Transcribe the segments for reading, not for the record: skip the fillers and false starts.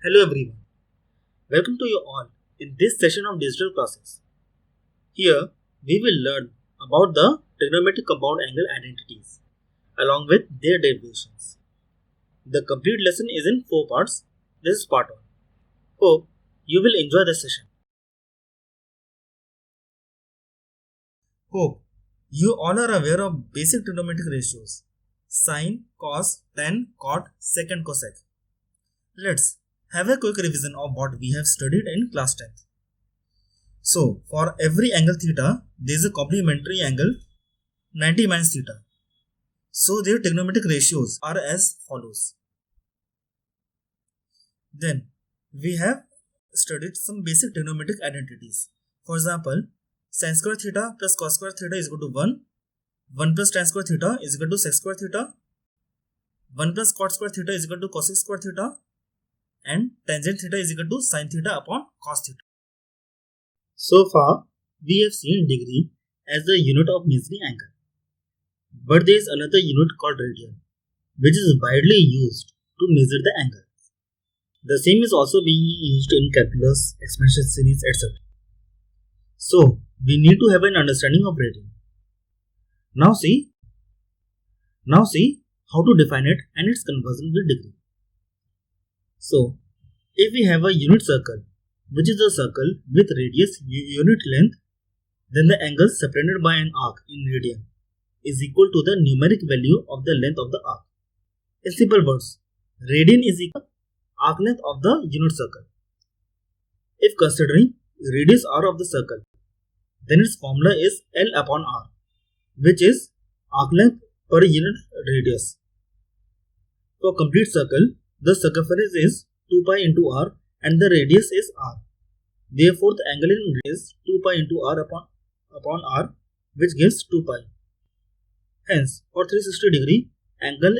Hello everyone, welcome to you all in this session of digital process. Here we will learn about the trigonometric compound angle identities along with their derivations. The complete lesson is in 4 parts. This is part 1. Hope you will enjoy this session. Hope you all are aware of basic trigonometric ratios: sine, cos, tan, cot, sec and cosec. Let's have a quick revision of what we have studied in class 10th. So, for every angle theta, there is a complementary angle 90 minus theta. So, their trigonometric ratios are as follows. Then, we have studied some basic trigonometric identities. For example, sin square theta plus cos square theta is equal to 1, 1 plus tan square theta is equal to sec square theta, 1 plus cot square theta is equal to cosec square theta, and tangent theta is equal to sin theta upon cos theta. So far, we have seen degree as the unit of measuring angle. But there is another unit called radian, which is widely used to measure the angle. The same is also being used in calculus, exponential series, etc. So, we need to have an understanding of radian. Now see how to define it and its conversion with degree. So, if we have a unit circle, which is a circle with radius unit length, then the angle separated by an arc in radian is equal to the numeric value of the length of the arc. In simple words, radian is equal to arc length of the unit circle. If considering radius r of the circle, then its formula is L upon r, which is arc length per unit radius. For complete circle, the circumference is 2 pi into r and the radius is r. Therefore, the angle in radius is 2 pi into r upon r, which gives 2 pi. Hence, for 360 degree, angle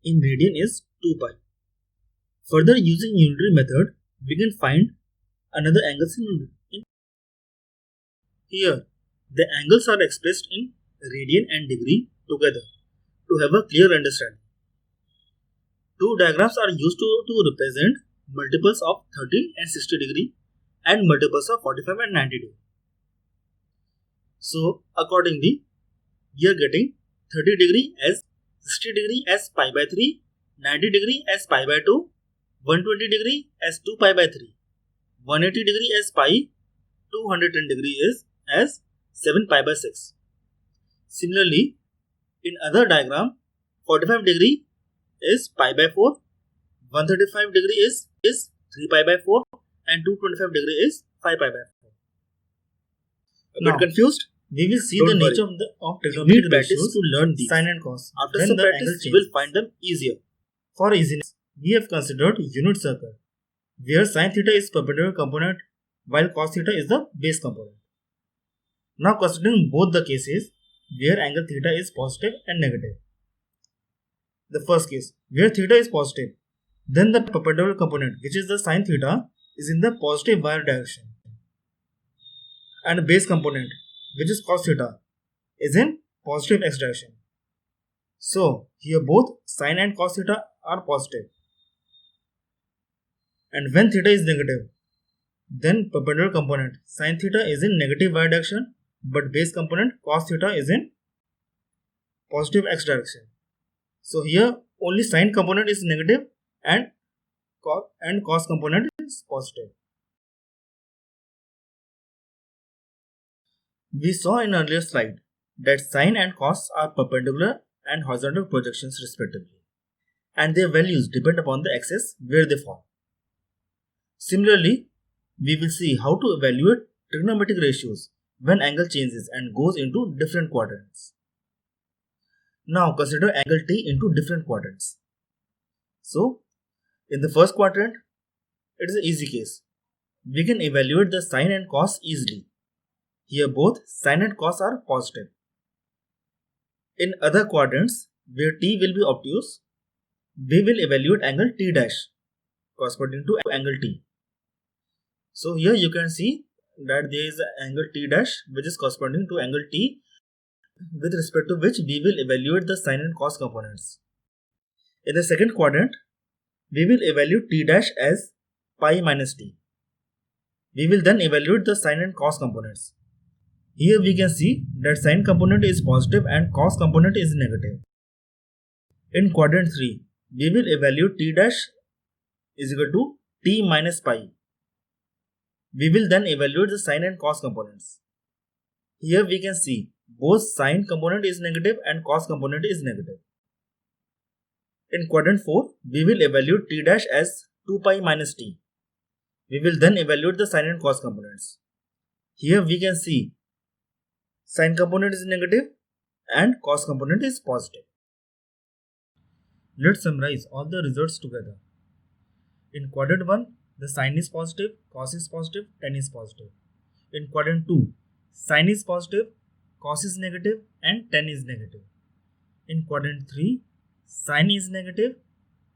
in radian is 2 pi. Further, using unitary method, we can find another angles in. Here, the angles are expressed in radian and degree together to have a clear understanding. Two diagrams are used to represent multiples of 30 and 60 degree and multiples of 45 and 90 degree. So, accordingly, we are getting 30 degree as 60 degree as pi by 3, 90 degree as pi by 2, 120 degree as 2 pi by 3, 180 degree as pi, 210 degree is as 7 pi by 6. Similarly, in other diagram, 45 degree is pi by 4, 135 degree is 3 pi by 4 and 225 degree is 5 pi by 4. A bit confused? We will see the nature of trigonometric ratios to learn these. Sine and cos. After some practice, you will find them easier. For easiness, we have considered unit circle, where sin theta is perpendicular component while cos theta is the base component. Now considering both the cases where angle theta is positive and negative. The first case, where theta is positive, then the perpendicular component, which is the sin theta, is in the positive y direction, and the base component, which is cos theta, is in positive x direction. So, here both sin and cos theta are positive. And when theta is negative, then perpendicular component sin theta is in negative y direction, but base component cos theta is in positive x direction. So here only sin component is negative and cos component is positive. We saw in earlier slide that sin and cos are perpendicular and horizontal projections respectively, and their values depend upon the axis where they fall. Similarly, we will see how to evaluate trigonometric ratios when angle changes and goes into different quadrants. Now consider angle T into different quadrants. So, in the first quadrant, it is an easy case. We can evaluate the sin and cos easily. Here both sin and cos are positive. In other quadrants, where T will be obtuse, we will evaluate angle T dash corresponding to angle T. So here you can see that there is an angle T dash which is corresponding to angle T, with respect to which we will evaluate the sin and cos components. In the second quadrant, we will evaluate T dash as pi minus t. We will then evaluate the sine and cos components. Here we can see that sine component is positive and cos component is negative. In quadrant 3, we will evaluate t dash is equal to t minus pi. We will then evaluate the sine and cos components. Here we can see both sine component is negative and cos component is negative. In quadrant 4, we will evaluate t dash as 2 pi minus t. We will then evaluate the sine and cos components. Here we can see sine component is negative and cos component is positive. Let's summarize all the results together. In quadrant 1, the sine is positive, cos is positive, tan is positive. In quadrant 2, sine is positive, cos is negative and tan is negative. In quadrant 3, sine is negative,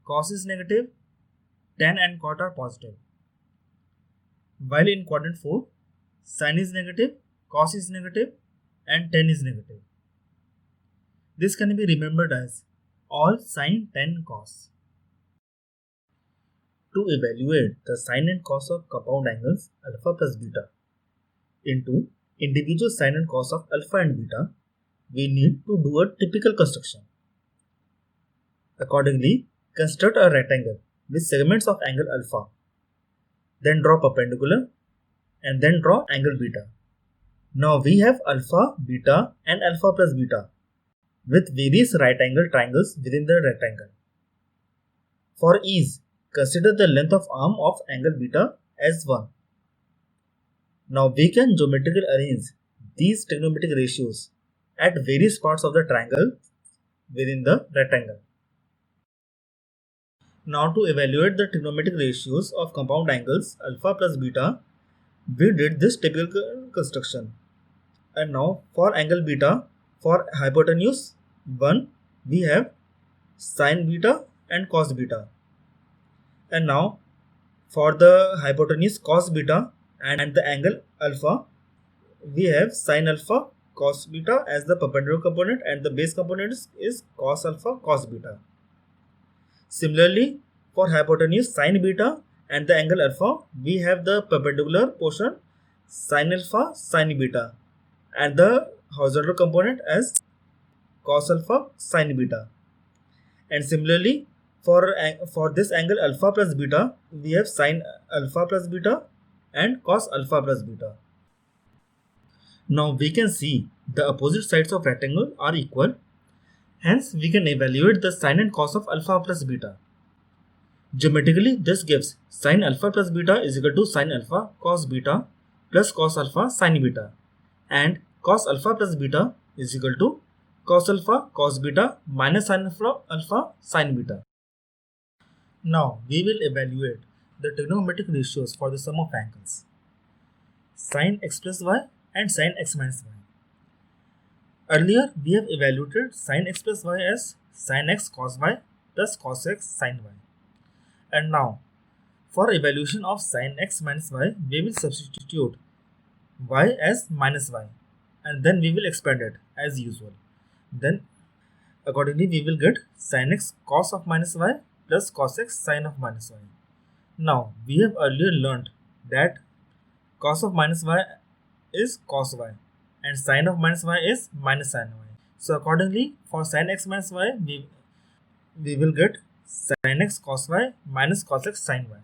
cos is negative, tan and cot are positive. While in quadrant 4, sine is negative, cos is negative and tan is negative. This can be remembered as all sine, tan, cos. To evaluate the sine and cos of compound angles alpha plus beta into individual sine and cos of alpha and beta, we need to do a typical construction. Accordingly, construct a rectangle with segments of angle alpha, then draw perpendicular and then draw angle beta. Now we have alpha, beta and alpha plus beta with various right angle triangles within the rectangle. For ease, consider the length of arm of angle beta as 1. Now we can geometrically arrange these trigonometric ratios at various parts of the triangle within the rectangle. Now to evaluate the trigonometric ratios of compound angles alpha plus beta, we did this typical construction. And now for angle beta, for hypotenuse 1, we have sine beta and cos beta. And now for the hypotenuse cos beta and the angle alpha, we have sine alpha cos beta as the perpendicular component and the base component is cos alpha cos beta. Similarly, for hypotenuse sine beta and the angle alpha, we have the perpendicular portion sine alpha sine beta and the horizontal component as cos alpha sine beta. And similarly, for this angle alpha plus beta, we have sine alpha plus beta and cos alpha plus beta. Now we can see the opposite sides of rectangle are equal. Hence, we can evaluate the sine and cos of alpha plus beta. Geometrically, this gives sine alpha plus beta is equal to sine alpha cos beta plus cos alpha sine beta, and cos alpha plus beta is equal to cos alpha cos beta minus sine alpha sine beta. Now we will evaluate the trigonometric ratios for the sum of angles sin x plus y and sin x minus y. Earlier we have evaluated sin x plus y as sin x cos y plus cos x sin y. And now for evaluation of sin x minus y, we will substitute y as minus y and then we will expand it as usual. Then accordingly we will get sin x cos of minus y plus cos x sin of minus y. Now we have earlier learnt that cos of minus y is cos y and sin of minus y is minus sin y. So accordingly for sin x minus y, we will get sin x cos y minus cos x sin y.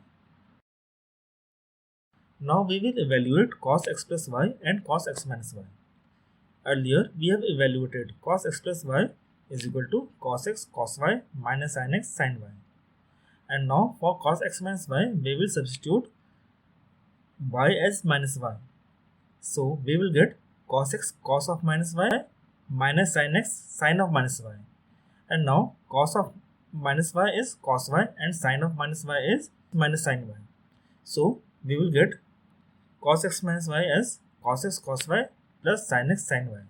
Now we will evaluate cos x plus y and cos x minus y. Earlier we have evaluated cos x plus y is equal to cos x cos y minus sin x sin y. And now for cos x minus y, we will substitute y as minus y. So we will get cos x cos of minus y minus sin x sin of minus y. And now cos of minus y is cos y and sin of minus y is minus sin y. So we will get cos x minus y as cos x cos y plus sin x sin y.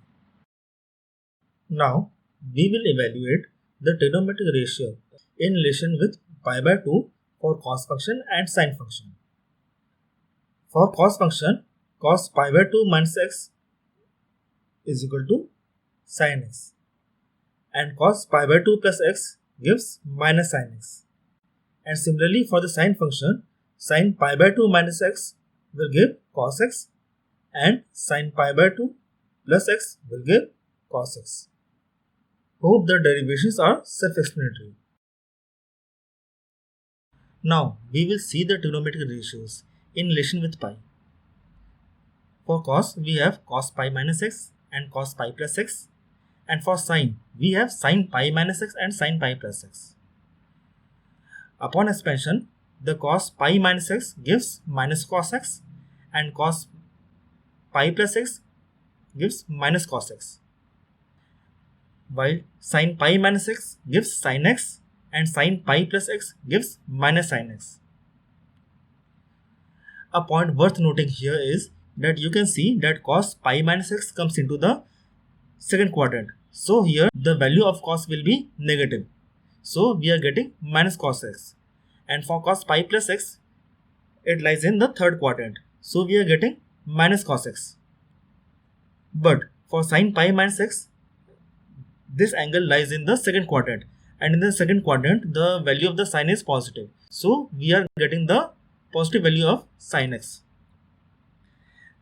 Now we will evaluate the trigonometric ratio in relation with pi by 2 for cos function and sin function. For cos function, cos pi by 2 minus x is equal to sin x, and cos pi by 2 plus x gives minus sin x. And similarly for the sin function, Sin pi by 2 minus x will give cos x, and sin pi by 2 plus x will give cos x. Hope the derivations are self-explanatory. Now we will see the trigonometric ratios in relation with pi. For cos, we have cos pi minus x and cos pi plus x, and for sine, we have sin pi minus x and sin pi plus x. Upon expansion, the cos pi minus x gives minus cos x, and cos pi plus x gives minus cos x, while sin pi minus x gives sin x, and sin pi plus x gives minus sin x. A point worth noting here is that you can see that cos pi minus x comes into the second quadrant. So here the value of cos will be negative. So we are getting minus cos x. And for cos pi plus x, it lies in the third quadrant. So we are getting minus cos x. But for sin pi minus x, this angle lies in the second quadrant. And in the second quadrant, the value of the sin is positive. So we are getting the positive value of sin x.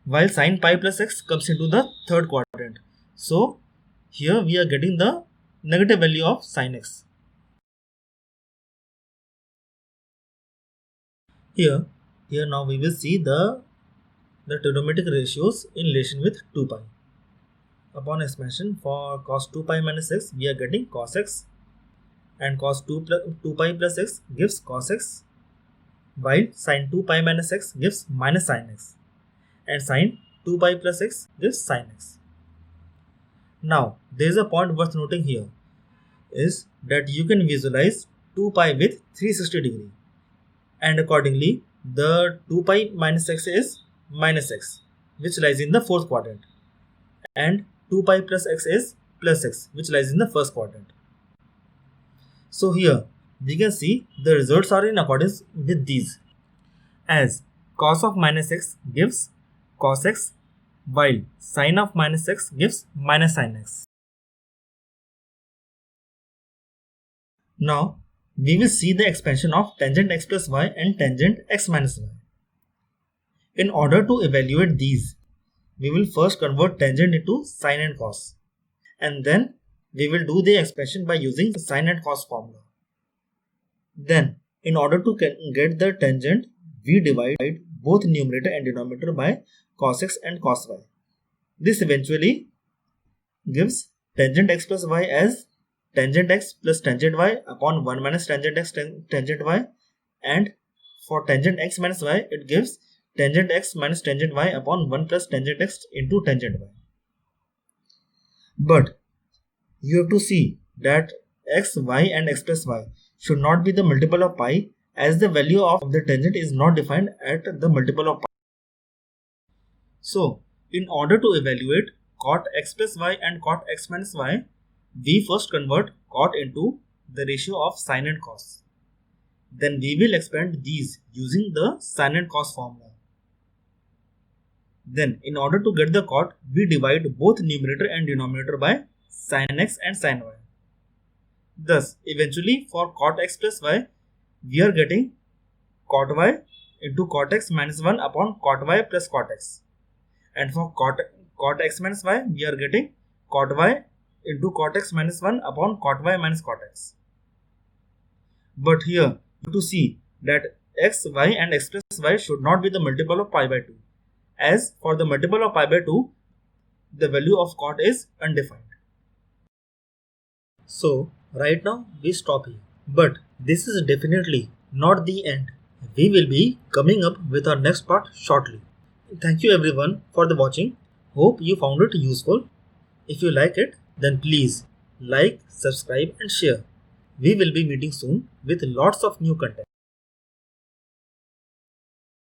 While sin pi plus x comes into the third quadrant. So here we are getting the negative value of sin x. Here now we will see the trigonometric ratios in relation with 2 pi. Upon expansion, for cos 2 pi minus x, we are getting cos x, and cos 2 pi plus x gives cos x, while sin 2 pi minus x gives minus sin x, and sin 2 pi plus x gives sin x. Now, there is a point worth noting here, is that you can visualize 2 pi with 360 degree, and accordingly, the 2 pi minus x is minus x, which lies in the fourth quadrant, and 2 pi plus x is plus x, which lies in the first quadrant. So here we can see the results are in accordance with these, as cos of minus x gives cos x, while sin of minus x gives minus sin x. Now we will see the expansion of tangent x plus y and tangent x minus y. In order to evaluate these, we will first convert tangent into sine and cos, and then we will do the expansion by using the sine and cos formula. Then, in order to get the tangent, we divide both numerator and denominator by cos x and cos y. This eventually gives tangent x plus y as tangent x plus tangent y upon 1 minus tangent x tangent y, and for tangent x minus y, it gives tangent x minus tangent y upon 1 plus tangent x into tangent y. But you have to see that x, y and x plus y should not be the multiple of pi, as the value of the tangent is not defined at the multiple of pi. So, in order to evaluate cot x plus y and cot x minus y, we first convert cot into the ratio of sine and cos. Then we will expand these using the sine and cos formula. Then, in order to get the cot, we divide both numerator and denominator by sin x and sin y. Thus, eventually for cot x plus y, we are getting cot y into cot x minus 1 upon cot y plus cot x. And for cot x minus y, we are getting cot y into cot x minus 1 upon cot y minus cot x. But here, you have to see that x, y and x plus y should not be the multiple of pi by 2. As for the multiple of pi by 2, the value of cot is undefined. So, right now we stop here. But this is definitely not the end. We will be coming up with our next part shortly. Thank you everyone for the watching. Hope you found it useful. If you like it, then please like, subscribe and share. We will be meeting soon with lots of new content.